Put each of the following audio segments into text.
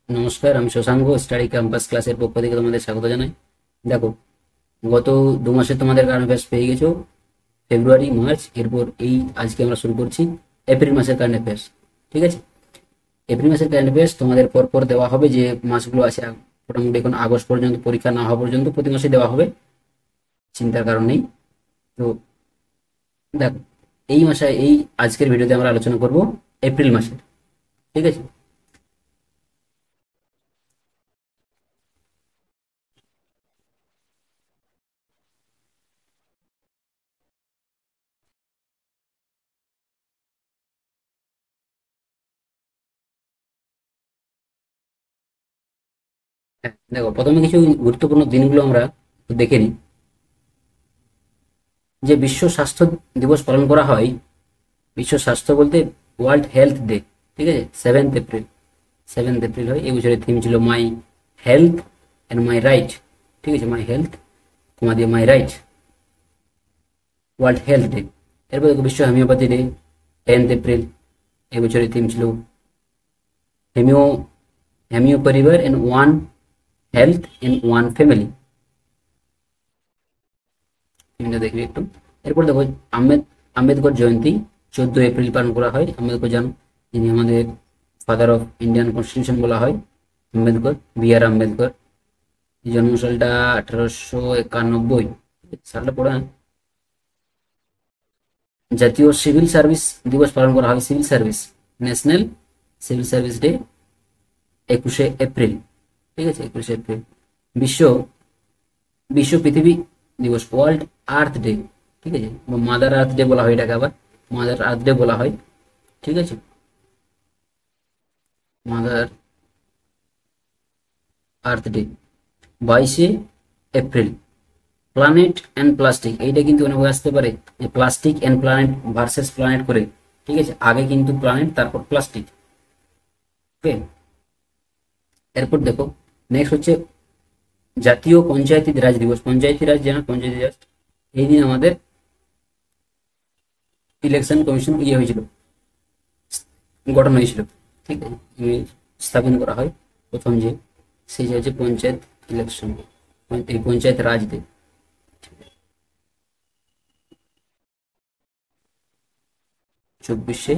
নমস্কার, আমি Shashanka study campus ক্লাসের পক্ষ থেকে তোমাদের স্বাগত জানাই। দেখো, গত 2 মাসে তোমাদের কারেন্ট অ্যাফেয়ার্স পেয়ে গেছো, ফেব্রুয়ারি, মার্চ, এরপর এই আজকে আমরা শুরু করছি এপ্রিল মাসের কারেন্ট অ্যাফেয়ার্স। ঠিক আছে, এপ্রিল মাসের কারেন্ট অ্যাফেয়ার্স তোমাদের পরপর দেওয়া হবে। যে মাসগুলো আছে মোটামুটি এখন আগস্ট পর্যন্ত, পরীক্ষা না হওয়া পর্যন্ত প্রতি মাসে দেওয়া হবে, চিন্তার কারণ নেই। তো দেখো, এই মাসে এই আজকের ভিডিওতে আমরা আলোচনা করব এপ্রিল মাসের। ঠিক আছে, হ্যাঁ দেখো, প্রথমে কিছু গুরুত্বপূর্ণ দিনগুলো আমরা দেখে নিই। যে বিশ্ব স্বাস্থ্য দিবস পালন করা হয়, বিশ্ব স্বাস্থ্য বলতে ওয়ার্ল্ড হেলথ ডে। ঠিক আছে, 7th এপ্রিল, 7th এপ্রিল হয়। এই বছরের থিম ছিল my health and my right. ঠিক আছে, মাই হেলথ কমা দিয়ে my right, world health day. এরপর দেখো বিশ্ব হোমিওপ্যাথি ডে, 10th এপ্রিল। এই বছরের থিম ছিল হেমিও হেমিও পরিবার and one health in one family. থিমটা দেখবি একটু। এরপর দেখো আম্বেদকর জয়ন্তী, 14 এপ্রিল পালন করা হয়। আম্বেদকর জানো, যিনি আমাদের ফাদার অফ ইন্ডিয়ান কনস্টিটিউশন বলা হয়, আম্বেদকর, বি আর আম্বেদকর। জন্মসালটা 1891 সালটা পড়ে না। জাতীয় সিভিল সার্ভিস দিবস পালন করা হয়, civil service, national civil service day, 21 April. ঠিক আছে, 21 এপ্রিল। বিশ্ব বিশ্ব পৃথিবী দিবস, ওয়ার্ল্ড আর্থ ডে। ঠিক আছে, মাদার আর্থ ডে বলা হয় এটাকে, আবার মাদার আর্থ ডে বলা হয়। ঠিক আছে, mother earth day, 22 April. Planet and plastic, এইটা কিন্তু অনেক আসতে পারে যে plastic and planet versus planet করে। ঠিক আছে, আগে কিন্তু প্ল্যানেট, তারপর প্লাস্টিক। ওকে, এরপর দেখো নেক্সট হচ্ছে জাতীয় পঞ্চায়েতি রাজ দিবস। পঞ্চায়েতি রাজ, জানা পঞ্চায়েতি রাজ, এই দিন আমাদের ইলেকশন কমিশন হয়েছিল, গঠন হয়েছিল। ঠিক আছে, স্থাপন করা হয় প্রথম যে, সেই হচ্ছে পঞ্চায়েত ইলেকশন, এই পঞ্চায়েত রাজ দিবস। 24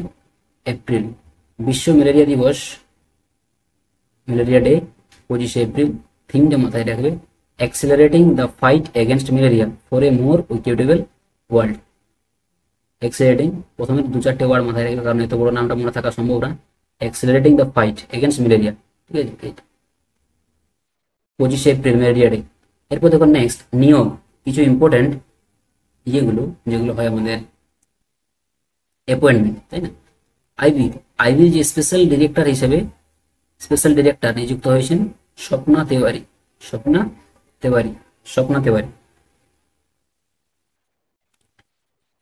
এপ্রিল। বিশ্ব ম্যালেরিয়া দিবস, ম্যালেরিয়া ডে, 25 এপ্রিল। থিমটা মাথায় রাখবে, accelerating the fight against malaria for a more equitable world. Accelerating, প্রথমে 2-4টে ওয়ার্ড মাথায় রাখবে, কারণ এত বড় নামটা মনে থাকা সম্ভব না। Accelerating the fight against malaria. ঠিক আছে, 25 এপ্রিল ম্যালেরিয়া ডে। এরপর দেখো নেক্সট নিয়োগ, কিছু ইম্পর্টেন্ট ইয়েগুলো যেগুলো হয় আমাদের অ্যাপয়েন্টমেন্ট, তাই না। আইবি, আইবির যে স্পেশাল ডিরেক্টর হিসেবে, স্পেশাল ডিরেক্টর নিযুক্ত হয়েছেন স্বপ্না তেওয়ারি, স্বপ্না তেওয়ারি, স্বপ্না তেওয়ারি।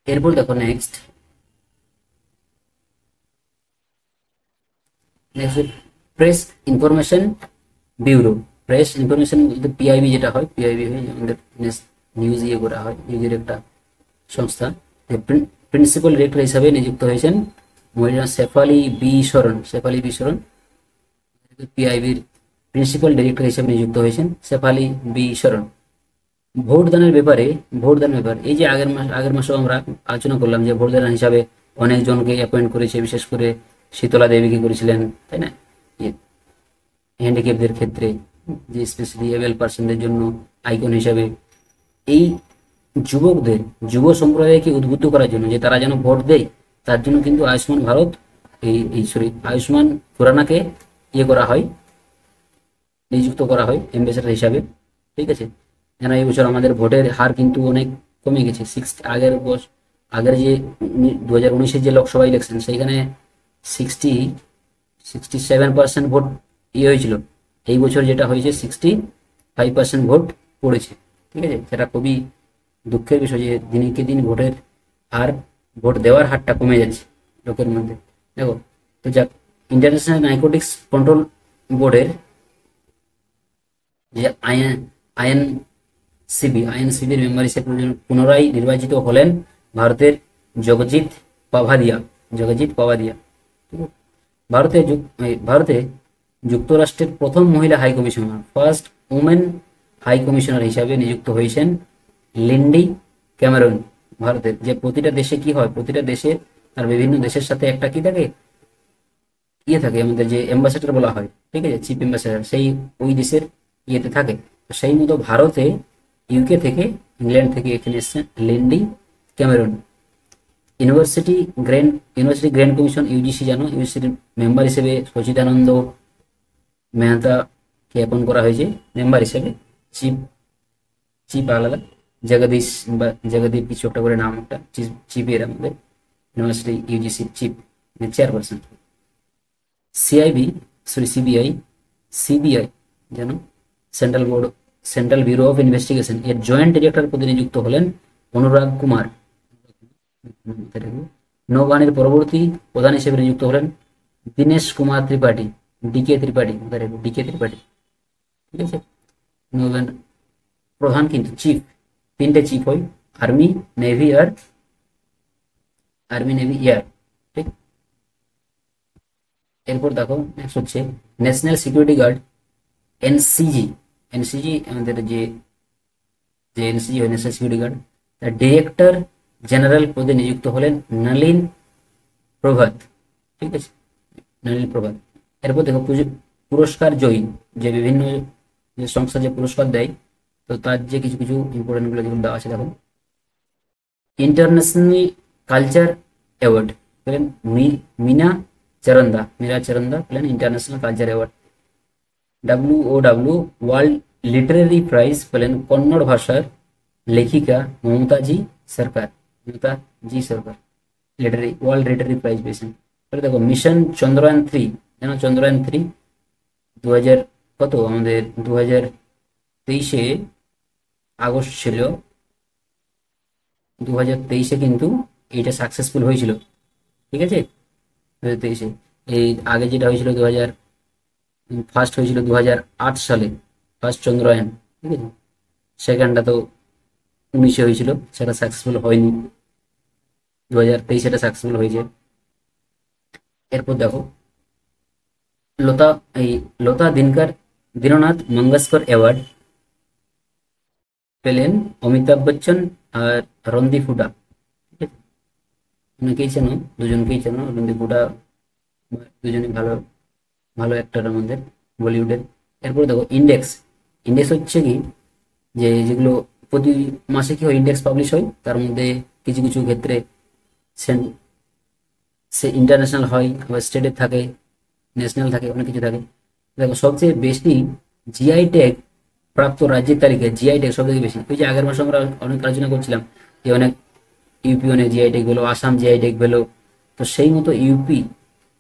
এরপর দেখো next, next press information bureau. Press information বলতে পিআইবি, যেটা হয় পিআইবি হয় আমাদের নিউজ ইয়ে করা হয়, নিউজের একটা সংস্থা। প্রিন্সিপাল ডিরেক্টর হিসাবে নিযুক্ত হয়েছেন মহিলা শেফালি বি শরণ, শেফালি বি শরণ। পিআইবির প্রিন্সিপাল ডিরেক্টর হিসেবে নিযুক্ত হয়েছেন শেফালি বি শরণ। ভোটদানের ব্যাপারে, ভোটদান ব্যাপার, এই যে আগের মাসেও আমরা আলোচনা করলাম যে ভোটদান হিসাবে অনেকজনকে অ্যাপয়েন্ট করেছে, বিশেষ করে শীতলা দেবীকে করেছিলেন, তাই না। হ্যান্ডিক্যাপদের ক্ষেত্রে, যে স্পেশালি এবেল পার্সনদের জন্য আইকন হিসাবে। এই যুবকদের, যুব সম্প্রদায়কে উদ্বুদ্ধ করার জন্য যে তারা যেন ভোট দেয়, তার জন্য কিন্তু আয়ুষ্মান ভারত, আয়ুষ্মান খুরানাকে করা হয়, নিযুক্ত করা হয় অ্যাম্বাসেডর হিসাবে। ঠিক আছে, যেন এই বছর আমাদের ভোটের হার কিন্তু অনেক কমে গেছে। আগের যে 2019-এর যে লোকসভা ইলেকশন, সেইখানে 67% ভোট হয়েছিল। এই বছর যেটা হয়েছে 65% ভোট পড়েছে। ঠিক আছে, সেটা খুবই দুঃখের বিষয় যে দিনকে দিন ভোটের হার, ভোট দেওয়ার হারটা কমে যাচ্ছে লোকের মধ্যে। দেখো, তো যাক, ইন্টারন্যাশনাল নার্কোটিক্স কন্ট্রোল বোর্ডের যে আইএনসিবির মেম্বার হিসেবে পুনরায় নির্বাচিত হলেন ভারতের জগজিৎ পাভাদিয়া, জগজিৎ পাভাদিয়া। ভারতে ভারতে যুক্তরাষ্ট্রের প্রথম মহিলা high commissioner, first women high commissioner হিসাবে নিযুক্ত হয়েছেন লিন্ডি ক্যামেরন। ভারতের যে প্রতিটা দেশে কি হয়, প্রতিটা দেশে তার বিভিন্ন দেশের সাথে একটা কি থাকে, ইয়ে থাকে, আমাদের যে অ্যাম্বাসেডর বলা হয়, ঠিক আছে, চিফ অ্যাম্বাসেডর, সেই ওই দেশের ইয়েতে থাকে। তো সেই মতো ভারতে ইউকে থেকে, ইংল্যান্ড থেকে এখানে এসছেন Lindy Cameron. University grand commission UGC জানো, ইউজিসির মেম্বার হিসেবে সচিদানন্দ মেহতাকে অ্যাপয়েন্ট করা হয়েছে মেম্বার হিসেবে। চিফ চিফ আলাদা, জগদীশ বা জগদীপ কিছু একটা করে নাম, একটা চিফের আমাদের university UGC chief, chairperson. CIB, sorry CBI, CBI যেন সেন্ট্রাল ব্যুরো অফ ইনভেস্টিগেশন এর জয়েন্ট ডিরেক্টর পদে নিযুক্ত হলেন অনুরাগ কুমার। নৌবাহিনীর পরবর্তী প্রধান হিসেবে নিযুক্ত হলেন দীনেশ কুমার ত্রিপাঠী, ডিকে ত্রিপাঠী, ডিকে ত্রিপাঠী, ঠিক আছে। নৌবাহিনীর প্রধান কিন্তু চিফ, তিনটে চিফ হয়, আর্মি নেভি আর এয়ার, ঠিক। এরপর দেখো নেক্সট হচ্ছে ন্যাশনাল সিকিউরিটি গার্ড এনসিজি। এনসিজি আমাদের যে যে এনসিজি হয়, ন্যাশনাল সিকিউরিটি গার্ড, তার ডিরেক্টর জেনারেল পদে নিযুক্ত হলেন নলিন প্রভাত, ঠিক আছে, নলিন প্রভাত। এরপর দেখো পুরস্কার জয়ী, যে বিভিন্ন যে সংস্থা যে পুরস্কার দেয়, তো তার যে কিছু কিছু ইম্পর্টেন্ট গুলো যেগুলো দেওয়া আছে দেখো। ইন্টারন্যাশনাল কালচার অ্যাওয়ার্ড পেলেন মীরা চরন্দা পেলেন international culture award. WOW world literary prize পেলেন কন্নড় ভাষার লেখিকা মমতাজি সরকার, ওয়ার্ল্ড লিটারেরি প্রাইজ পেয়েছেন। দেখো মিশন চন্দ্রয়ান 3, যেন চন্দ্রয়ান 3 2000 কত আমাদের 2023 আগস্ট ছিল, 2023 কিন্তু এইটা সাকসেসফুল হয়েছিল, ঠিক আছে। 2023 এই আগে যেটা হয়েছিল ফার্স্ট হয়েছিল 2008 সালে, ফার্স্ট চন্দ্রয়ান, ঠিক আছে। সেকেন্ডটা তো 19 হয়েছিল, সেটা সাকসেসফুল হয়নি, 2023 এটা সাকসেসফুল হয়েছে। এরপর দেখো লতা দীননাথ মঙ্গেশকর অ্যাওয়ার্ড পেলেন অমিতাভ বচ্চন আর রণদীপ হুডা, ঠিক আছে। অনেকেই চেনো, দুজনকেই চেনো, রণদীপ হুডা দুজনই ভালো ভালো অ্যাক্টর আমাদের বলিউডের। এরপর দেখো ইন্ডেক্স হচ্ছে কি, যে যেগুলো প্রতি মাসে কি হয়, ইন্ডেক্স পাবলিশ হয়, তার মধ্যে কিছু কিছু ক্ষেত্রে সে ইন্টারন্যাশনাল হয়, আবার স্টেটের থাকে, ন্যাশনাল থাকে, অনেক কিছু থাকে। দেখো সবচেয়ে বেশি জিআই ট্যাগ প্রাপ্ত রাজ্যের তালিকায় জিআই ট্যাগ সব থেকে বেশি, ওই যে আগের মাসে আমরা অনেক আলোচনা করছিলাম যে অনেক ইউপি অনেক জিআই ট্যাগ পেলো, আসাম জিআই ট্যাগ পেলো, তো সেই মতো ইউপি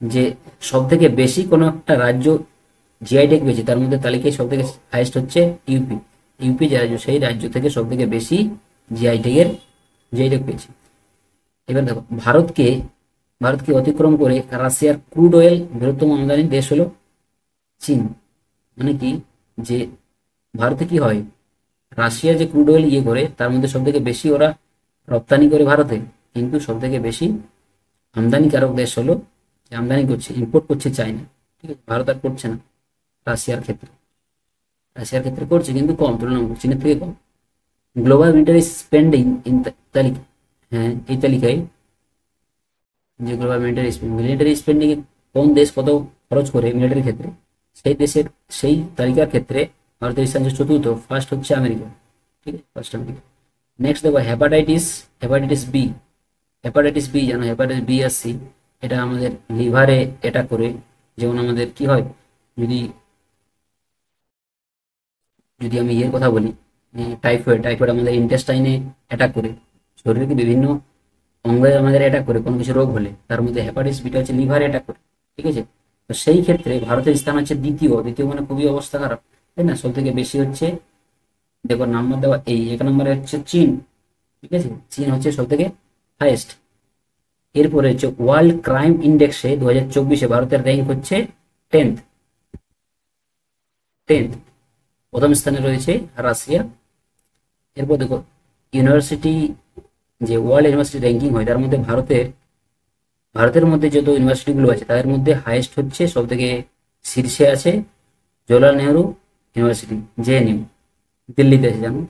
যে সব থেকে বেশি কোনো একটা রাজ্য জিআই ট্যাগ পেয়েছে, তার মধ্যে তালিকায় সব থেকে হাইয়েস্ট হচ্ছে ইউপি যে রাজ্য, সেই রাজ্য থেকে সব থেকে বেশি জিআই ট্যাগ পেয়েছে। এবার দেখো ভারতকে অতিক্রম করে রাশিয়ার ক্রুড অয়েল বৃহত্তম আমদানি দেশ হলো চীন। মানে কি, যে ভারতে কি হয়, রাশিয়া যে ক্রুড অয়েল ইয়ে করে, তার মধ্যে সব থেকে বেশি ওরা রপ্তানি করে ভারতে, কিন্তু সব থেকে বেশি আমদানিকারক দেশ হলো, আমদানি করছে, ইম্পোর্ট করছে চায়না, ঠিক আছে। ভারত আর করছে না রাশিয়ার ক্ষেত্রে করছে, কিন্তু কম, তুলনামূলক চীনের থেকে কম। গ্লোবাল মিলিটারি স্পেন্ডিং তালিকা, হ্যাঁ এই তালিকায় যে গ্লোবাল মিলিটারি স্পেন্ডিং কোন দেশ কত খরচ করে মিলিটারি ক্ষেত্রে, সেই তালিকার ক্ষেত্রে ভারতের স্থান হচ্ছে চতুর্থ, ফার্স্ট হচ্ছে আমেরিকা, ঠিক আছে, ফার্স্ট আমেরিকা। নেক্সট দেখো হেপাটাইটিস বি জানো, হেপাটাইটিস বি আর সি, এটা আমাদের লিভারে অ্যাটাক করে, যেমন আমাদের কি হয়, যদি আমি ইয়ের কথা বলি, টাইফয়েড আমাদের ইন্টেস্টাইনে অ্যাটাক করে, শরীরের বিভিন্ন অঙ্গে আমাদের অ্যাটাক করে কোনো কিছু রোগ হলে, তার মধ্যে হেপাটাইটিস বিটা হচ্ছে লিভারে অ্যাটাক করে, ঠিক আছে। তো সেই ক্ষেত্রে ভারতের স্থান হচ্ছে দ্বিতীয় মানে খুবই অবস্থা খারাপ, তাই না। সব থেকে বেশি হচ্ছে, দেখো নাম্বার দেওয়া, এই 1 নম্বরে হচ্ছে চীন, ঠিক আছে, চীন হচ্ছে সব থেকে হাইয়েস্ট। এরপরে হচ্ছে ওয়ার্ল্ড ক্রাইম ইন্ডেক্সে 2024 ভারতের র্যাঙ্ক হচ্ছে 10th, প্রথম স্থানে রয়েছে রাশিয়া। এরপর দেখো ইউনিভার্সিটি, যে ওয়ার্ল্ড ইউনিভার্সিটি র্যাঙ্কিং হয়, তার মধ্যে ভারতের মধ্যে যত ইউনিভার্সিটিগুলো আছে, তাদের মধ্যে হাইয়েস্ট হচ্ছে সব থেকে শীর্ষে আছে জওহরলাল নেহরু ইউনিভার্সিটি, জেএনইউ, দিল্লিতে আছে জানো।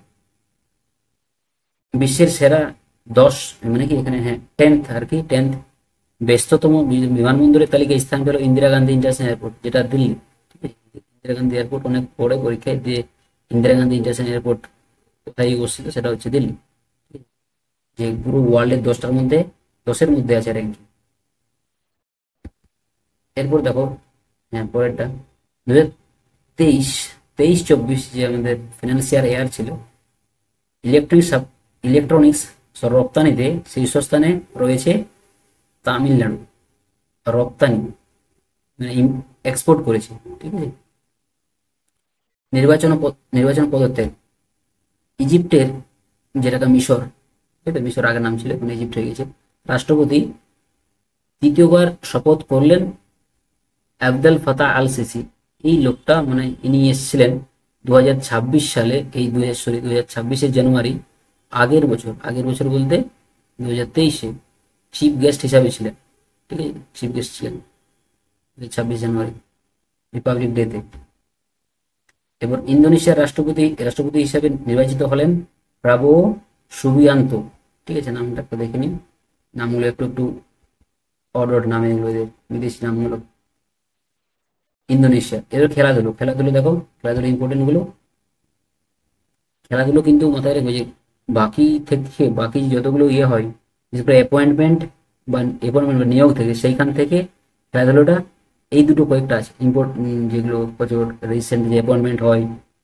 বিশ্বের সেরা 10, মানে কি এখানে, হ্যাঁ 10th আর কি, 10th ব্যস্ততম বিমানবন্দরের তালিকায় স্থান পেল ইন্দিরা গান্ধী ইন্টারন্যাশনাল এয়ারপোর্ট, যেটা দিল্লি। ঠিক আছে, ইন্দিরা গান্ধী এয়ারপোর্ট অনেক পরে পরীক্ষায় দিয়ে, ইন্দিরা গান্ধী ইন্টারন্যাশনাল এয়ারপোর্ট কোথায় অবস্থিত সেটা হচ্ছে দিল্লি। যে পুরো ওয়ার্ল্ডের 10টার মধ্যে 10-এর মধ্যে আছে র্যাঙ্কিং। এরপর দেখো, হ্যাঁ পরেরটা, 2023 23-24 যে আমাদের ফিনান্সিয়াল ইয়ার ছিল, ইলেকট্রনিক্স ইলেকট্রনিক্স রপ্তানিতে শীর্ষস্থানে রয়েছে তামিলনাড়ু। রপ্তানি মানে এক্সপোর্ট করেছে। ঠিক আছে, নির্বাচন পদত্যাগ, ইজিপ্টের, যেটাকে মিশর, এটা মিশর আগের নাম ছিল, এখন ইজিপ্ট হয়ে গেছে, রাষ্ট্রপতি তৃতীয়বার শপথ করলেন আবদেল ফাতাহ আল সিসি। এই লোকটা মানে ইনি এসেছিলেন 2026 সালে, এই 2026 জানুয়ারি, আগের বছর বলতে 2023-এ চিফ গেস্ট হিসাবে ছিলেন। ঠিক আছে, চিফ গেস্ট ছিলেন 26 জানুয়ারি, রিপাবলিক ডেতে। এবার ইন্দোনেশিয়ার রাষ্ট্রপতি হিসাবে নির্বাচিত হলেন প্রাবোও সুবিয়ান্তো। ঠিক আছে, নামটা একটু দেখে নিন, নামগুলো একটু একটু অড নাম, এগুলো এদের বিদেশি নামগুলো। ইন্দোনেশিয়া। এবার খেলাধুলো দেখো, খেলাধুলো ইম্পর্টেন্ট গুলো, খেলাধুলো কিন্তু মাথায় রাখবে যে বাকি যতগুলো ইয়ে হয়, বিশেষ করে অ্যাপয়েন্টমেন্ট বা নিয়োগ থেকে, সেইখান থেকে খেলাধুলোটা এই দুটো কয়েকটা আছে যেগুলো প্রচুর রিসেন্ট যে অ্যাপয়েন্টমেন্ট হয়,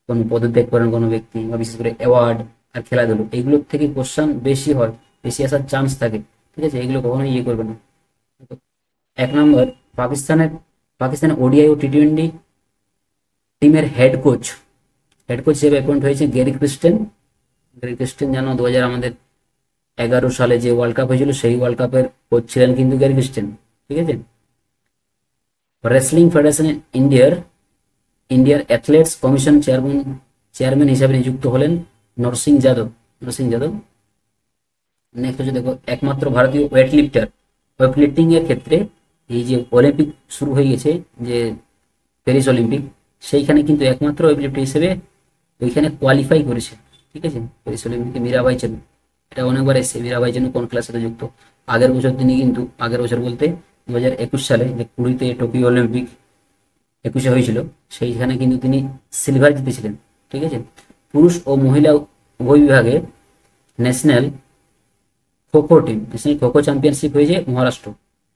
কোনো পদত্যাগ করেন কোনো ব্যক্তি, বা বিশেষ করে অ্যাওয়ার্ড আর খেলাধুলো, এইগুলোর থেকে কোশ্চান বেশি হয়, বেশি আসার চান্স থাকে। ঠিক আছে, এগুলো কখনোই ইয়ে করবে না। 1 নম্বর, পাকিস্তানের ওডিআই ও টি20 টিমের হেড কোচ হিসেবে অ্যাপয়েন্ট হয়েছে গ্যারি ক্রিস্টেন। জানো 2011 সালে যে ওয়ার্ল্ড কাপ হয়েছিল, সেই ওয়ার্ল্ড কাপের কোচ ছিলেন কিন্তু গ্যারি ক্রিস্টেন। ঠিক আছে, রেসলিং ফেডারেশন ইন্ডিয়ার অ্যাথলেটস কমিশন চেয়ারম্যান হিসাবে নিযুক্ত হলেন নরসিং যাদব। নেক্সট হচ্ছে দেখো, একমাত্র ভারতীয় ওয়েটলিফটিং এর ক্ষেত্রে এই যে অলিম্পিক শুরু হয়ে গেছে, যে প্যারিস অলিম্পিক, সেইখানে কিন্তু একমাত্র ওয়েটলিফটার হিসেবে ওইখানে কোয়ালিফাই করেছে। ঠিক আছে, প্যারিস অলিম্পিকে মীরাবাই চানু, এটা অনেকবার এসছে। মীরাবাই চানু কোন ক্লাসের সাথে যুক্ত? আগের বছর বলতে 2021 সালে, যে 20তে টোকিও অলিম্পিক 21-এ হয়েছিল, সেইখানে কিন্তু তিনি সিলভার জিতেছিলেন। ঠিক আছে, পুরুষ ও মহিলা উভয় বিভাগে ন্যাশনাল খোখো চ্যাম্পিয়নশিপ হয়েছে মহারাষ্ট্র,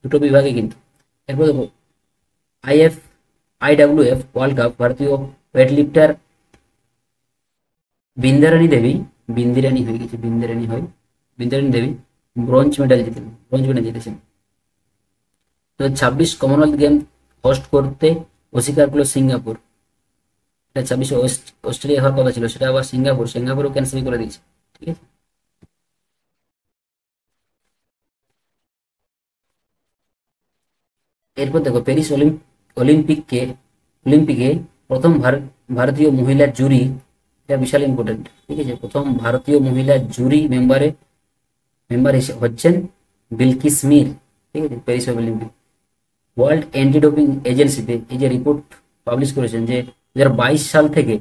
দুটো বিভাগে কিন্তু। এরপর দেখো, আইডব্লিউএফ ওয়ার্ল্ড কাপ, ভারতীয় ওয়েটলিফটার বিন্দারানী দেবী ব্রোঞ্জ মেডেল জিতেছেন। 2026 কমনওয়েলথ গেম হোস্ট করতে অস্বীকার করলো সিঙ্গাপুর। এটা 26 অস্ট্রেলিয়া হওয়ার কথা ছিল, সেটা আবার সিঙ্গাপুরও ক্যান্সেল করে দিয়েছে। ঠিক আছে, এরপর দেখো, প্যারিস অলিম্পিকে প্রথম ভারতীয় মহিলা জুরি, এটা বিশাল ইম্পর্টেন্ট। ঠিক আছে, প্রথম ভারতীয় মহিলা জুরি মেম্বার হচ্ছেন বিলকিস মির। ঠিক আছে, Paris Olympic. World anti doping এজেন্সিতে এই যে রিপোর্ট পাবলিশ করেছেন, যে 2022 সাল থেকে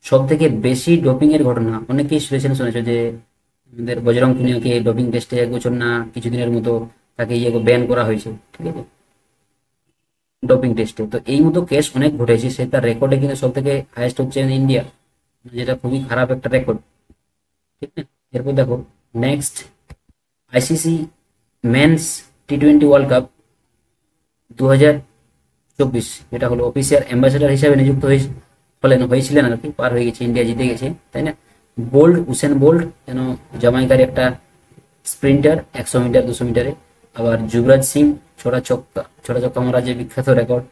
সব থেকে বেশি ডোপিং এর ঘটনা, অনেকেই শুনেছো যে আমাদের বজরং পুনিয়াকে ডোপিং টেস্টে 1 বছর না কিছুদিনের মতো তাকে ব্যান করা হয়েছে। ঠিক আছে, ডোপিং টেস্টে। তো এই মতো কেস অনেক ঘটেছে, সে তার রেকর্ডে কিন্তু সব থেকে হাইয়েস্ট হচ্ছে ইন্ডিয়া, যেটা খুবই খারাপ একটা রেকর্ড। ঠিক আছে, এরপর দেখো নেক্সট, আইসিসি মেন্স টি20 ওয়ার্ল্ড কাপ 2024, এটা হলো অফিসিয়াল অ্যাম্বাসেডর হিসাবে নিযুক্ত হয়েছিলেন আর কি, পার হয়ে গেছে, ইন্ডিয়া জিতে গেছে, তাই না। উসেন বোল্ট যেন জামাইকার একটা স্প্রিন্টার 100 মিটার 200 মিটারে। আবার যুবরাজ সিং ছোটা ছক্কা মারা যে বিখ্যাত রেকর্ড।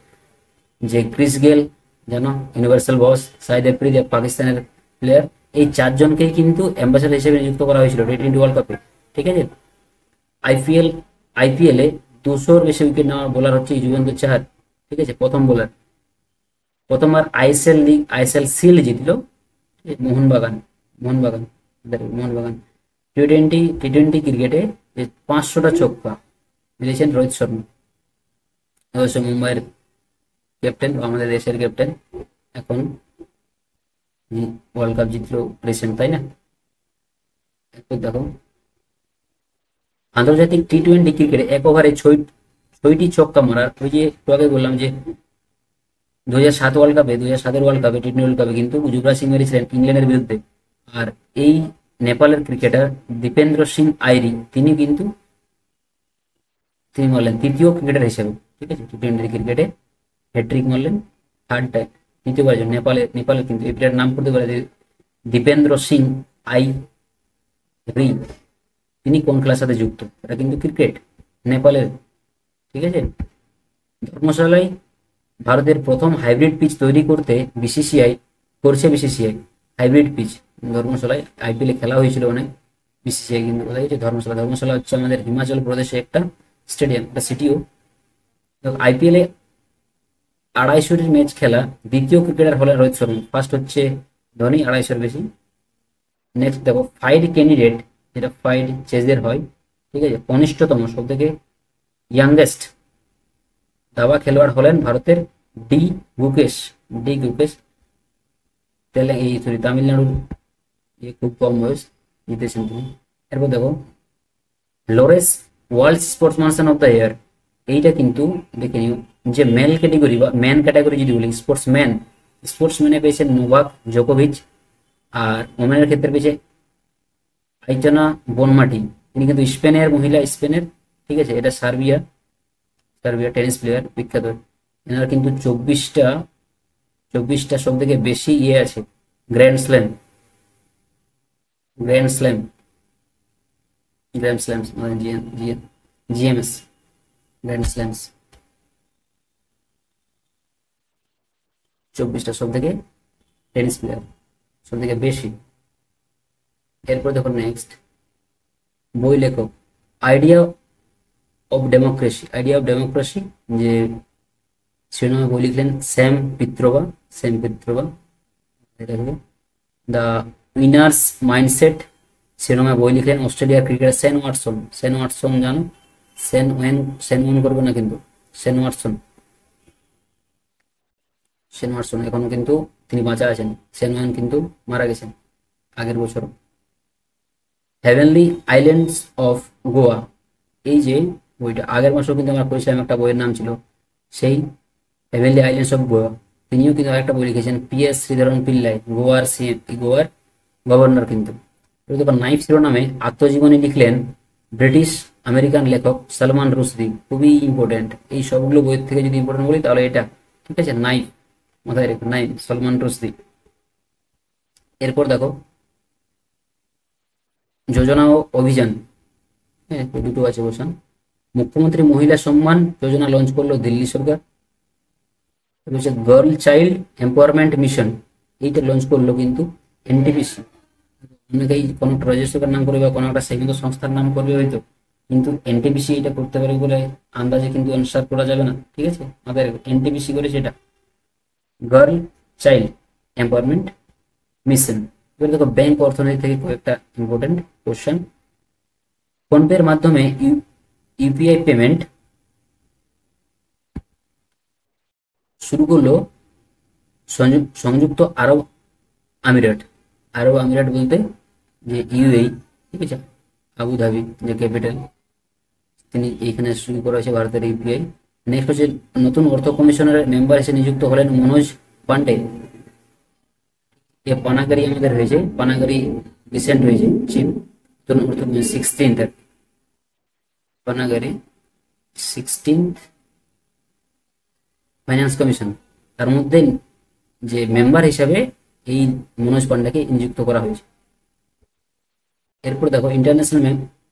যে ক্রিস গেল যেন ইউনিভার্সাল বস, শাহিদ আফ্রিদি পাকিস্তানের প্লেয়ার, এই 4জনকেই কিন্তু অ্যাম্বাসেডর হিসেবে নিযুক্ত করা হয়েছিল টি20 ওয়ার্ল্ড কাপে। ঠিক আছে, আইপিএলে 200-র বেশি উইকেট নেওয়ার বোলার হচ্ছে যুজবেন্দ্র চাহার। ঠিক আছে, প্রথম বোলার, প্রথমবার আইএসএল শিল্ড জিতল মোহনবাগান। টি20 ক্রিকেটে 500টা ছক্কা মেরেছেন রোহিত শর্মা, অবশ্য মুম্বাইয়ের ক্যাপ্টেন, আমাদের দেশের ক্যাপ্টেন, এখন ওয়ার্ল্ড কাপ জিতলো রিসেন্ট, তাই না? এরপর দেখো আন্তর্জাতিক টি-20 ক্রিকেটে এক ওভারে ছয়টি ছক্কা মারার, ওই যে একটু আগে বললাম যে 2007 ওয়ার্ল্ড কাপে, 2007 ওয়ার্ল্ড কাপে টি-20 ওয়ার্ল্ড কাপে কিন্তু যুবরাজ সিং মেরেছিলেন ইংল্যান্ডের বিরুদ্ধে। আর এই নেপালের ক্রিকেটার দীপেন্দ্র সিং আইরি তিনি মারলেন তৃতীয় ক্রিকেটার হিসেবে, ঠিক আছে, টি-20 ক্রিকেটে হ্যাট্রিক মারলেন থার্ড টাইম, তৃতীয়বার জন্য। নেপালে কিন্তু এই প্লেয়ার নাম করতে পারে যে দীপেন্দ্র সিং আই রি। তিনি কোন খেলার সাথে যুক্ত? এটা কিন্তু ক্রিকেট, নেপালের, ঠিক আছে। ধর্মশালায় ভারতের প্রথম হাইব্রিড পিচ তৈরি বিসিসিআই হাইব্রিড পিচ ধর্মশালায়। আইপিএলে খেলা হয়েছিল অনেক, বিসিসিআই কিন্তু কোথায় হচ্ছে? ধর্মশালা হচ্ছে আমাদের হিমাচল প্রদেশে একটা স্টেডিয়াম, একটা সিটিও। আইপিএলে 250 ম্যাচ খেলা দ্বিতীয় ক্রিকেটার হলেন রোহিত শর্মা, ফার্স্ট হচ্ছে ধোনি 250 বেশি। নেক্সট দেখো ফাইড ক্যান্ডিডেট, যেটা ফাইড চেজের হয়, ঠিক আছে, কনিষ্ঠতম সব থেকে ইয়াংগেস্ট দাবা খেলোয়াড় হলেন ভারতের ডি গুকেশ তামিলনাড়ুর, খুব কম বয়স, জিতেছেন তিনি। এরপর দেখো Laureus world sportsman of the year, এইটা কিন্তু দেখে নিও যে মেল ক্যাটাগরি বা ম্যান ক্যাটাগরি যদি বলি, স্পোর্টসম্যানে পেয়েছেন নোভাক জোকোভিচ, আর ওমেনের ক্ষেত্রে পেয়েছে আইটানা বনমাটি। তিনি কিন্তু স্পেনের, ঠিক আছে, এটা সার্বিয়া টেনিস প্লেয়ার বিখ্যাত। এনার কিন্তু 24টা সব থেকে বেশি আছে গ্র্যান্ড স্ল্যাম মানে জিএমএস গ্র্যান্ড স্ল্যামস, 24টা সব থেকে টেনিস প্লেয়ার, সব থেকে বেশি। এরপর দেখো নেক্সট বই লেখক আইডিয়া অফ ডেমোক্রেসি যে শিরোনামে বই লিখলেন স্যাম পিত্রোভা। দ্য উইনার্স মাইন্ডসেট শিরোনামে বই লিখলেন অস্ট্রেলিয়ার ক্রিকেটার সেন ওয়াটসন জানো, সেন ওয়ান করবে না কিন্তু, সেন ওয়াটসন এখনো কিন্তু তিনি বাঁচা আছেন, সেন ওয়ান কিন্তু মারা গেছেন আগের বছর। হেভেনলি আইল্যান্ডস অফ গোয়া, এই যে বইটা আগের মাসেও কিন্তু আমরা পড়েছিলাম, একটা বইয়ের নাম ছিল সেই হেভেনলি আইল্যান্ডস অফ গোয়া। তিনিও কিন্তু আরেকটা বই লিখেছেন PS শ্রীধরন পিল্লাই, গোয়ার গভর্নর কিন্তু। দেখো নাইফ শিরোনামে আত্মজীবনী লিখলেন ব্রিটিশ আমেরিকান লেখক সালমান রুশদি, খুবই ইম্পর্টেন্ট। এই সবগুলো বইয়ের থেকে যদি ইম্পর্টেন্ট বলি তাহলে এটা, ঠিক আছে, নাইফ মাথায় রেখো, নাইফ সালমান রুশদি। এরপর দেখো যোজনা ও অভিযান, হ্যাঁ দুটো আছে বলছেন। মুখ্যমন্ত্রী মহিলা সম্মান যোজনা লঞ্চ করলো দিল্লি সরকার। হচ্ছে গার্ল চাইল্ড এম্পাওয়ারমেন্ট মিশন, এইটা লঞ্চ করলো কিন্তু এনটিপিসি। অনেকেই কোনো একটা রাজ্য সরকার নাম করবে বা কোনো একটা স্বাধীন সংস্থার নাম করবে হয়তো, কিন্তু এনটিপিসি এটা করতে পারে বলে আন্দাজে কিন্তু অ্যান্সার করা যাবে না, ঠিক আছে। আমাদের এনটিপিসি করেছে এটা, গার্ল চাইল্ড এম্পাওয়ারমেন্ট মিশন। এবার দেখো ব্যাংক অর্থনীতি থেকে কয়েকটা ইম্পর্টেন্ট কোশ্চেন। ফোনপের মাধ্যমে ইউপিআই পেমেন্ট শুরু করলো সংযুক্ত আরব আমিরাত বলতে যে ইউএই, ঠিক আছে, আবুধাবি যে ক্যাপিটাল, তিনি এইখানে শুরু করা হয়েছে ভারতের ইউপিআই। নেক্সট হচ্ছে নতুন অর্থ কমিশনের মেম্বার হিসেবে নিযুক্ত হলেন মনোজ পান্ডে। পানাগারি আমাদের হয়েছে, পানাগারি রিসেন্ট হয়েছে চিফ নতুন অর্থ 16th পানাগারি 16th ফাইন্যান্স কমিশন, তার মধ্যে যে মেম্বার হিসাবে এই মনোজ পান্ডাকে নিযুক্ত করা হয়েছে। এরপর দেখো ইন্টারন্যাশনাল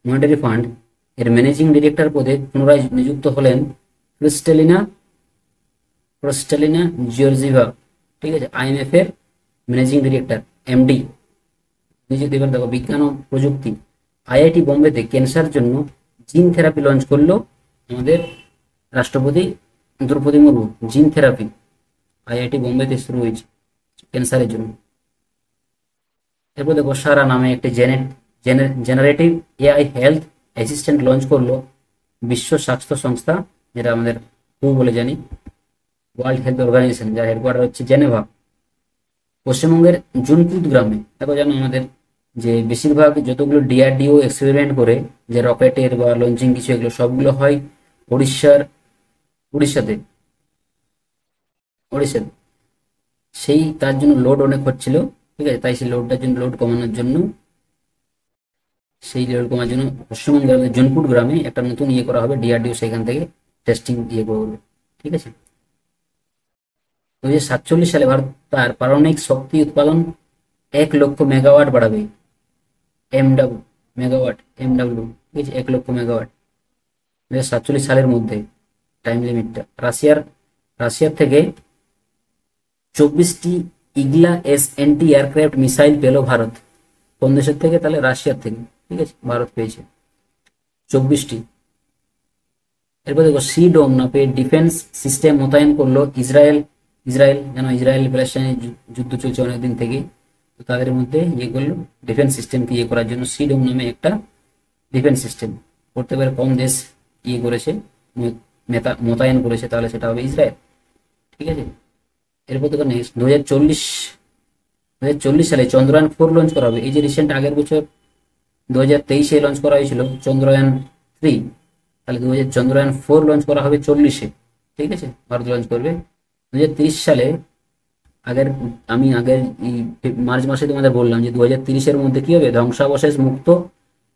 মনিটারি ফান্ড এর ম্যানেজিং ডিরেক্টর পদে পুনরায় নিযুক্ত হলেন ক্রিস্টালিনা জিওর্জিভা, ঠিক আছে, IMF এর ম্যানেজিং ডিরেক্টর MD নিযুক্ত। এবার দেখো বিজ্ঞান ও প্রযুক্তি, IIT বোম্বেতে ক্যান্সার জন্য জিন থেরাপি লঞ্চ করলো আমাদের রাষ্ট্রপতি Draupadi Murmu. Gene therapy IIT বোম্বেতে শুরু হয়েছে ক্যান্সারের জন্য। এরপর দেখো সারা নামে একটি generative AI health assistant launch করলো বিশ্ব স্বাস্থ্য সংস্থা, যেটা আমাদের WHO বলে জানি, ওয়ার্ল্ড হেলথ অর্গানাইজেশন, যার হেডকোয়ার্টার হচ্ছে জেনেভা। পশ্চিমবঙ্গের জুনপুট গ্রামে, দেখো জানো আমাদের যে বেশিরভাগ যতগুলো ডিআরডিও এক্সপেরিমেন্ট করে, যে রকেটের বা লঞ্চিং কিছু, এগুলো সবগুলো হয় উড়িষ্যার, উড়িষ্যাতে, উড়িষ্যাতে। সেই তার জন্য লোড অনেক হচ্ছিল, ঠিক আছে, তাই সেই লোডটার জন্য, লোড কমানোর জন্য, সেই লোড কমানোর জন্য পশ্চিমবঙ্গের আমাদের জুনপুট গ্রামে একটা নতুন ইয়ে করা হবে, ডিআরডিও সেখান থেকে টেস্টিং ইয়ে করবে, ঠিক আছে। 2047 সালে ভারত তার পারমাণবিক শক্তি উৎপাদন 1 লক্ষ মেগাওয়াট বাড়াবে। এমডাব্লিউ, মেগাওয়াট, এমডাব্লিউ, ঠিক আছে, 1 লক্ষ মেগাওয়াট 2047 সালের মধ্যে, টাইম লিমিটটা। রাশিয়ার থেকে 24টি ইগলা SNT এয়ারক্রাফট মিসাইল পেল ভারত। কোন দেশের থেকে? তাহলে রাশিয়ার থেকে, ঠিক আছে, ভারত পেয়েছে 24টি। এরপর দেখো সি ডোম নামে ডিফেন্স সিস্টেম মোতায়েন করলো ইসরায়েল। যেন ইসরায়েল প্যালেস্টাইনের যুদ্ধ চলছে অনেকদিন থেকে, তো তাদের মধ্যে ইয়ে করলো ডিফেন্স সিস্টেমকে ইয়ে করার জন্য সি ডোম নামে একটা ডিফেন্স সিস্টেম করতে পারে। কোন দেশ ইয়ে করেছে, মোতায়েন করেছে, তাহলে সেটা হবে ইসরায়েল, ঠিক আছে। এরপর দেখো নেক্সট 2040 সালে চন্দ্রয়ান 4 লঞ্চ করা হবে। এই যে রিসেন্ট আগের বছর 2023-এ লঞ্চ করা হয়েছিল চন্দ্রয়ান 3, তাহলে চন্দ্রয়ান 4 লঞ্চ করা হবে 40-এ, ঠিক আছে, ভারত লঞ্চ করবে। 2030 সালে, আমি আগের মার্চ মাসে তোমাদের বললাম যে 2030-এর মধ্যে কি হবে, ধ্বংসাবশেষ মুক্ত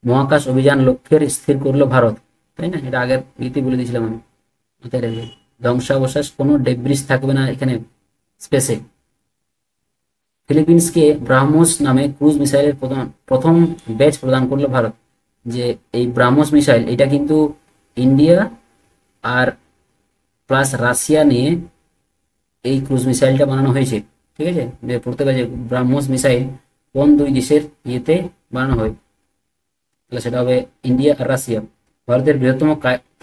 মহাকাশ অভিযান লক্ষ্যের স্থির করলো ভারত, তাই না? এটা আগের ইতি বলে দিয়েছিলাম আমি, মাথায় রাখবে। ধ্বংসাবশেষ, কোনো ডেব্রিস থাকবে না এখানে স্পেসে। ফিলিপিন্সকে ব্রাহ্মোস নামে ক্রুজ মিসাইলের প্রথম ব্যাচ প্রদান করলো ভারত। যে এই ব্রাহ্মোস মিসাইল, এটা কিন্তু ইন্ডিয়া আর প্লাস রাশিয়া নিয়ে এই ক্রুজ মিসাইলটা বানানো হয়েছে, ঠিক আছে। যে পড়তে পারে যে ব্রাহ্মোস মিসাইল কোন দুই দেশের ইয়েতে বানানো হয়, তাহলে সেটা হবে ইন্ডিয়া আর রাশিয়া। ভারতের বৃহত্তম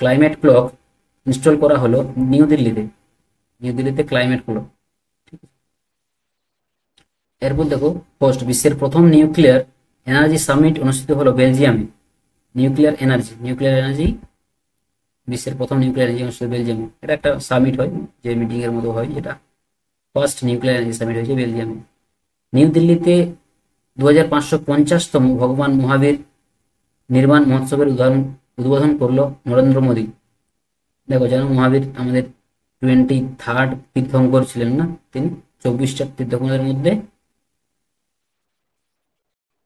ক্লাইমেট ক্লক ইনস্টল করা হলো নিউ দিল্লিতে ক্লাইমেট ক্লক। এরপর দেখো পোস্ট, বিশ্বের প্রথম নিউক্লিয়ার এনার্জি সামিট অনুষ্ঠিত হলো বেলজিয়ামে। নিউক্লিয়ার এনার্জি, বিশ্বের প্রথম নিউক্লিয়ার এনার্জি অনুষ্ঠিত বেলজিয়ামে। এটা একটা সামিট হয়, যে মিটিং এর মতো হয়, যেটা ফার্স্ট নিউক্লিয়ার এনার্জি সামিট হয়েছে বেলজিয়ামে। নিউ দিল্লিতে 2550তম ভগবান মহাবীর নির্মাণ মহোৎসবের উদ্বোধন করলো নরেন্দ্র মোদী। দেখো জানো মহাবীর আমাদের 23rd তীর্থঙ্কর ছিলেন না তিনি, 24টা তীর্থঙ্করের মধ্যে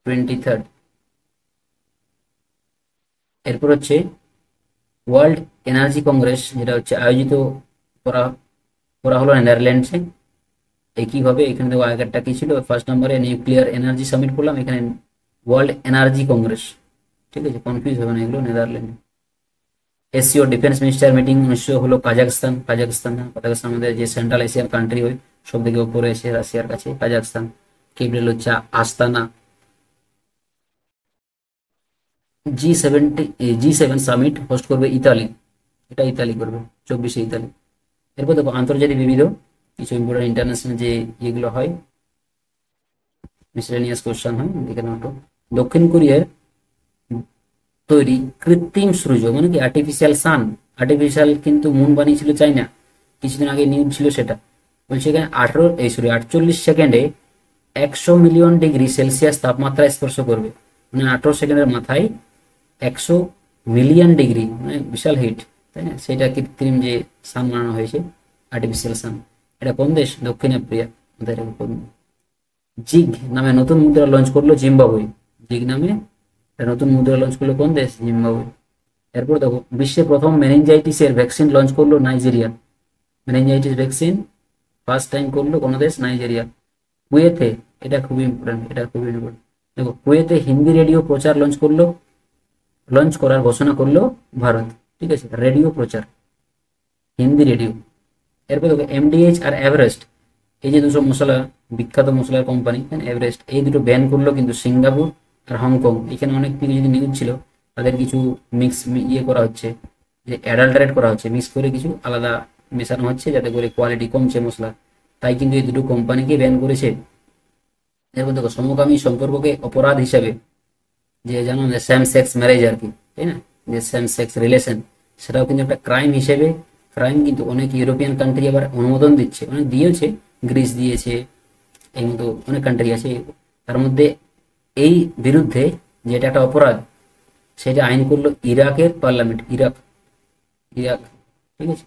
23rd। এরপর হচ্ছে ওয়ার্ল্ড এনার্জি কংগ্রেস, যেটা হচ্ছে আয়োজিত করা করা হলো নেদারল্যান্ডসে। একইভাবে এখানে দেখো আগেরটা কি ছিল, ফার্স্ট নম্বরে নিউক্লিয়ার এনার্জি সামিট করলাম, এখানে ওয়ার্ল্ড এনার্জি কংগ্রেস, ঠিক আছে, কনফিউজ হবে না এগুলো, Netherland. SEO defence minister meeting অনুষ্ঠিত হলো কাজাকস্তান আমাদের যে সেন্ট্রাল এশিয়ার কান্ট্রি হয়, সব থেকে উপরে এসে রাশিয়ার কাছে কাজাকস্তান। ক্যাপিটাল হচ্ছে আস্তানা। G7 সামিট হোস্ট করবে ইতালি, এটা ইতালি করবে 24-এ ইতালি। এরপর দেখো আন্তর্জাতিক বিবিধ কিছু ইম্পর্টেন্ট ইন্টারন্যাশনাল যে ইয়েগুলো হয়, মিসেলেনিয়াস কোশ্চেন হয়, দেখে নাও। দক্ষিণ কোরিয়ার তৈরি কৃত্রিম সূর্য, মানে কি আর্টিফিশিয়াল কিন্তু মুন বানিয়েছিল চাইনা, কিছুদিন আগে নিউজ ছিল সেটা। বলছে এখানে 48 সেকেন্ডে 100 মিলিয়ন ডিগ্রি সেলসিয়াস তাপমাত্রা স্পর্শ করবে, মানে 18 সেকেন্ডের মাথায় 100 মিলিয়ন ডিগ্রি, মানে বিশাল হিট, তাই না? সেটা কৃত্রিম যে সান বানানো হয়েছে, আর্টিফিশিয়াল সান। এটা কোন দেশ? দক্ষিণ আফ্রিকা। জিগ নামে নতুন মুদ্রা লঞ্চ করলো জিম্বাবুয়ে। জিগ নামে নতুন মুদ্রা লঞ্চ করলো কোন দেশ? জিম্বাবুয়ে। এরপর দেখো বিশ্বে প্রথম মেনিনজাইটিসের ভ্যাকসিন লঞ্চ করলো Nigeria. Meningitis vaccine first time করলো কোন দেশ? নাইজেরিয়া। কুয়েতে, এটা খুবই ইম্পর্টেন্ট, দেখো কুয়েতে হিন্দি রেডিও প্রচার লঞ্চ করার ঘোষণা করলো ভারত, ঠিক আছে, রেডিও প্রচার, হিন্দি রেডিও। এরপর দেখো এমডিএইচ আর এভারেস্ট, এই যে দুটো মশলা, বিখ্যাত মশলার কোম্পানি এভারেস্ট, এই দুটো ব্যান করলো কিন্তু সিঙ্গাপুর আর হংকং। এখানে অনেক কিছু যদি নিউজ ছিল, তাদের কিছু মিক্স ইয়ে করা হচ্ছে, যে অ্যাডাল্টারেট করা হচ্ছে, মিক্স করে কিছু আলাদা মেশানো হচ্ছে, যাতে করে কোয়ালিটি কমছে মশলা, তাই কিন্তু এই দুটো কোম্পানিকে ব্যান করেছে। এরপর দেখো সমকামী সম্পর্ককে অপরাধ হিসাবে, যে জানো সেম সেক্স ম্যারেজ আর কি, তাই না, যে সেম সেক্স রিলেশন, সেটাও কিন্তু একটা ক্রাইম হিসেবে প্রাইম, কিন্তু অনেক ইউরোপিয়ান কান্ট্রি আবার অনুমোদন দিচ্ছে, অনেক দিয়েছে, গ্রিস দিয়েছে, এই মতো অনেক কান্ট্রি আছে। তার মধ্যে এই বিরুদ্ধে যেটা একটা অপরাধ, সেটা আইন করলো ইরাকের পার্লামেন্ট, ইরাক, ইরাক, ঠিক আছে।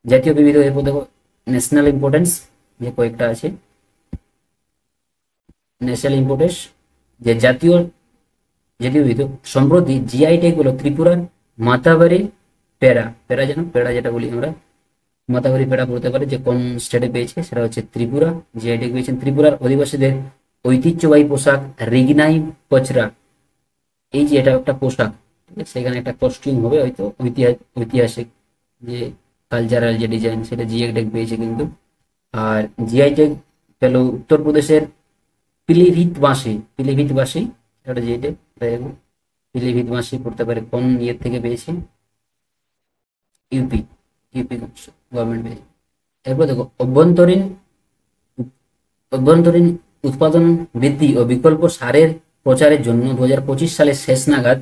জাতীয় বিবিধ, এরপর দেখো ন্যাশনাল ইম্পর্টেন্স, যে কয়েকটা আছে ন্যাশনাল ইম্পর্টেন্স, যে জাতীয়, জাতীয় বিবিধ। সম্প্রতি জিআই ট্যাগ হলো ত্রিপুরার মাতাবাড়ি পেড়া, পেড়া যেন, পেড়া যেটা বলি আমরা, মাতাবাড়ি পেড়া বলতে পারে, যে কোন স্টেটে পেয়েছে সেটা হচ্ছে ত্রিপুরা। জিআই ট্যাগ পেয়েছেন ত্রিপুরার অধিবাসীদের ঐতিহ্যবাহী পোশাক রিগনাই কচরা। এই যে এটা একটা পোশাক, ঠিক আছে, সেখানে একটা কস্টিউম হবে হয়তো, ঐতিহাসিক যে কালচারাল যে ডিজাইন, সেটা জিআই ট্যাগ পেয়েছে কিন্তু। আর জিআই ট্যাগ পেল উত্তরপ্রদেশের পিলিভিত বাঁশি, পিলিভিত বাঁশি, এটা জিআই ট্যাগ। পিলিভিত বাঁশি পড়তে পারে কোন ইয়ে থেকে পেয়েছে, ইউপি, ইউপি গভর্নমেন্ট পেয়েছে। এরপর দেখো অভ্যন্তরীণ উৎপাদন বৃদ্ধি ও বিকল্প সারের প্রচারের জন্য 2025 সালের শেষ নাগাদ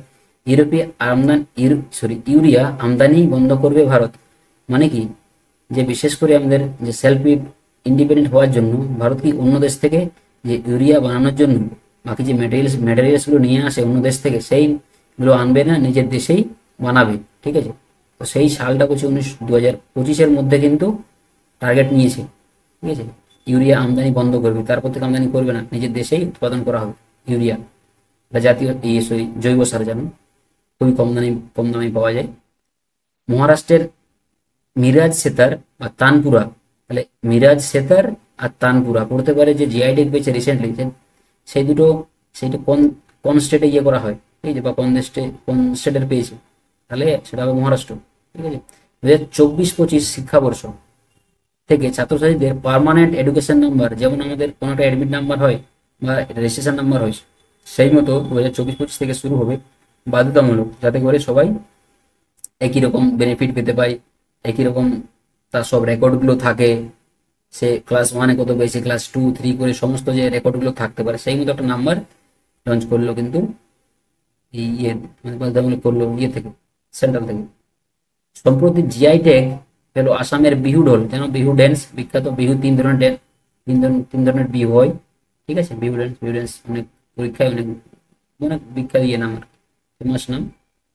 ইউরিয়া আমদানি বন্ধ করবে ভারত। মানে কি, যে বিশেষ করে আমাদের যে সেলফ ইন্ডিপেন্ডেন্ট হওয়ার জন্য ভারত কি অন্য দেশ থেকে যে ইউরিয়া বানানোর জন্য বাকি যে ম্যাটেরিয়ালস গুলো নিয়ে আসে অন্য দেশ থেকে, সেইগুলো আনবে না, নিজের দেশেই বানাবে, ঠিক আছে। তো সেই সালটা বলছে 2025-এর মধ্যে কিন্তু টার্গেট নিয়েছে, ঠিক আছে। ইউরিয়া আমদানি বন্ধ করবে, তারপর থেকে আমদানি করবে না, নিজের দেশেই উৎপাদন করা হবে ইউরিয়া বা জাতীয় জৈব সার, জানো খুবই কম দামে পাওয়া যায়। মহারাষ্ট্রের মিরাজ সেতার বা তানপুরা, তাহলে মিরাজ সেতার আর তানপুরা পড়তে পারে, যে জিআই ট্যাগ পেয়েছে রিসেন্টলি, সেই দুটো, সেইটা কোন কোন স্টেটে ইয়ে করা হয়, ঠিক আছে, বা কোন স্টেটের পেয়েছে, তাহলে সেটা হবে মহারাষ্ট্র, ঠিক আছে। 2024-25 শিক্ষাবর্ষ থেকে ছাত্রছাত্রীদের পার্মানেন্ট এডুকেশন নাম্বার, যেমন আমাদের কোনো একটা অ্যাডমিট নাম্বার হয় বা রেজিস্ট্রেশন নাম্বার হয়, সেই মতো 2024-25 থেকে শুরু হবে বাধ্যতামূলক, যাতে করে সবাই একই রকম বেনিফিট পেতে পায়, একই রকম তার সব রেকর্ডগুলো থাকে, সে ক্লাস 1-এ কত পেয়েছে, ক্লাস 2, 3 করে সমস্ত যে রেকর্ডগুলো থাকতে পারে, সেই মতো একটা নাম্বার লঞ্চ করলো কিন্তু এই ইয়ে, মানে বাধ্যতামূলক করলো ইয়ে থেকে, সেন্ট্রাল থেকে। সম্প্রতি জিআই ট্যাগ পেল আসামের বিহু ঢোল, যেন বিহু ড্যান্স বিখ্যাত, বিহু তিন ধরনের বিহু হয়, ঠিক আছে। বিহু ড্যান্স অনেক পরীক্ষায় অনেক অনেক বিখ্যাত ইয়ে নাম, ফেমাস নাম।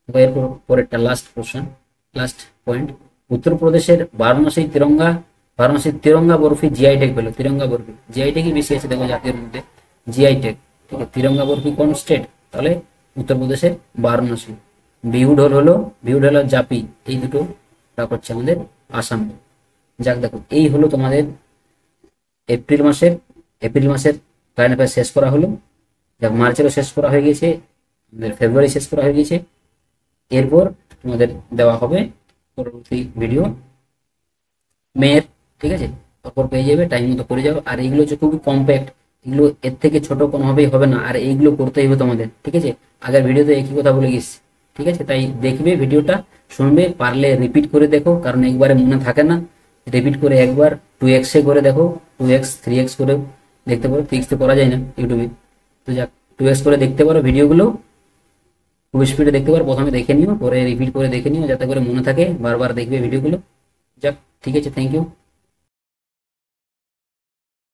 এরপর পরেরটা লাস্ট পয়েন্ট, উত্তরপ্রদেশের বারাণসীর তিরঙ্গা বরফি জিআই ট্যাগ পেল, তিরঙ্গা বরফি, জিআই ট্যাগই বেশি আছে দেখো জাতীয় মধ্যে, জিআই ট্যাগ, ঠিক আছে। তিরঙ্গা বরফি কোন স্টেট, তাহলে উত্তরপ্রদেশের বারাণসী। বিহু ঢোল আর জাপি, এই দুটো করছে আমাদের আসাম। যাক দেখো, এই হলো তোমাদের এপ্রিল মাসের কারেন্ট অ্যাফেয়ার শেষ করা হলো। যাক, মার্চেরও শেষ করা হয়ে গেছে, আমাদের ফেব্রুয়ারি শেষ করা হয়ে গেছে। এরপর তোমাদের দেওয়া হবে পরবর্তী ভিডিও মেয়ের, ঠিক আছে, তারপর পেয়ে যাবে, টাইম মতো করে যাও। আর এইগুলো হচ্ছে খুবই কম্প্যাক্ট, এগুলো এর থেকে ছোট কোনোভাবেই হবে না, আর এইগুলো করতেই হবে তোমাদের, ঠিক আছে। আগের ভিডিওতে একই কথা বলে গেছি, ঠিক আছে। তাই দেখবে ভিডিওটা, শুনবে, পারলে রিপিট করে দেখো, কারণ একবারে মনে থাকে না, রিপিট করে একবার 2x করে দেখো, 2x 3x করে দেখতে পারো, 3x তো করা যায় না ইউটিউবে, তো যাক 2x করে দেখতে পারো ভিডিওগুলো, খুব স্পিডে দেখতে পারো, প্রথমে দেখে নিও, পরে রিপিট করে দেখে নিও, যাতে করে মনে থাকে, বারবার দেখবে ভিডিওগুলো। যাক, ঠিক আছে, থ্যাংক ইউ।